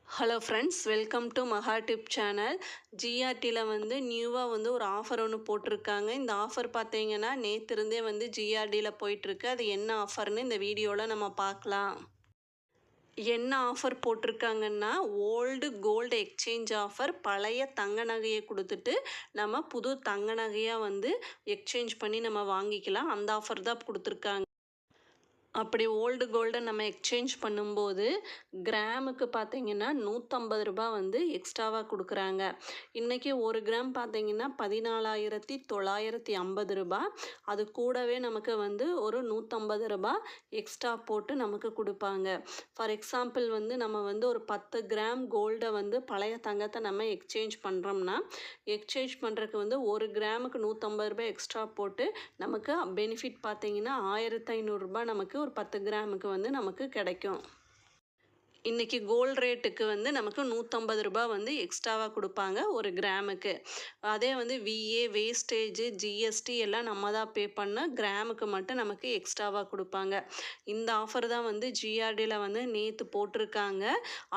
Hello friends, welcome to மகா tip channel. ஜிஆர்டியில் வந்து நியூவாக வந்து ஒரு ஆஃபர் ஒன்று போட்டிருக்காங்க. இந்த ஆஃபர் பார்த்தீங்கன்னா நேற்றிருந்தே வந்து ஜிஆர்டியில் போயிட்டுருக்கு. அது என்ன ஆஃபர்னு இந்த வீடியோவில் நம்ம பார்க்கலாம். என்ன ஆஃபர் போட்டிருக்காங்கன்னா, ஓல்டு கோல்டு எக்ஸ்சேஞ்ச் ஆஃபர். பழைய தங்க நகையை கொடுத்துட்டு நம்ம புது தங்க நகையாக வந்து எக்ஸ்சேஞ்ச் பண்ணி நம்ம வாங்கிக்கலாம். அந்த ஆஃபர் தான் கொடுத்துருக்காங்க. அப்படி ஓல்டு கோல்டை நம்ம எக்ஸ்சேஞ்ச் பண்ணும்போது கிராமுக்கு பார்த்தீங்கன்னா ரூ. 150 வந்து எக்ஸ்ட்ராவாக கொடுக்குறாங்க. இன்றைக்கி ஒரு கிராம் பார்த்தீங்கன்னா 14,950. அது கூடவே நமக்கு வந்து ஒரு ரூ. 150 எக்ஸ்ட்ரா போட்டு நமக்கு கொடுப்பாங்க. ஃபார் எக்ஸாம்பிள் வந்து நம்ம வந்து ஒரு 10 கிராம் கோல்டை வந்து பழைய தங்கத்தை நம்ம எக்ஸ்சேஞ்ச் பண்ணுறோம்னா, எக்ஸ்சேஞ்ச் பண்ணுறதுக்கு வந்து ஒரு கிராமுக்கு ரூ. 150 எக்ஸ்ட்ரா போட்டு நமக்கு பெனிஃபிட் பார்த்தீங்கன்னா ரூ. 1,500 நமக்கு ஒரு 10 கிராமுக்கு வந்து நமக்கு கிடைக்கும். இன்றைக்கி கோல்டு ரேட்டுக்கு வந்து நமக்கு ரூ. 150 வந்து எக்ஸ்ட்ராவாக கொடுப்பாங்க ஒரு கிராமுக்கு. அதே வந்து விஏ, வேஸ்டேஜு, ஜிஎஸ்டி எல்லாம் நம்ம தான் பே பண்ண, கிராமுக்கு மட்டும் நமக்கு எக்ஸ்ட்ராவாக கொடுப்பாங்க. இந்த ஆஃபர் தான் வந்து ஜிஆர்டியில் வந்து நேற்று போட்டிருக்காங்க.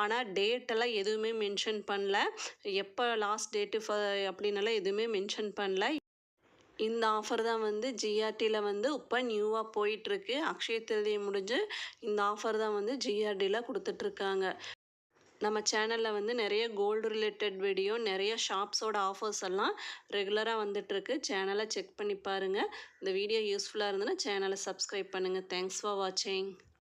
ஆனால் டேட்டெல்லாம் எதுவுமே மென்ஷன் பண்ணல. எப்போ லாஸ்ட் டேட்டு அப்படின்னெல்லாம் எதுவுமே மென்ஷன் பண்ணல. இந்த ஆஃபர் தான் வந்து ஜிஆர்டியில் வந்து இப்போ நியூவாக போயிட்டுருக்கு. அக்ஷய திருதியை முடிஞ்சு இந்த ஆஃபர் தான் வந்து ஜிஆர்டியில் கொடுத்துட்ருக்காங்க. நம்ம சேனலில் வந்து நிறைய கோல்டு ரிலேட்டட் வீடியோ, நிறைய ஷாப்ஸோட ஆஃபர்ஸ் எல்லாம் ரெகுலராக வந்துட்டுருக்கு. சேனலை செக் பண்ணி பாருங்கள். இந்த வீடியோ யூஸ்ஃபுல்லாக இருந்ததுன்னா சேனலை சப்ஸ்கிரைப் பண்ணுங்கள். தேங்க்ஸ் ஃபார் வாட்சிங்.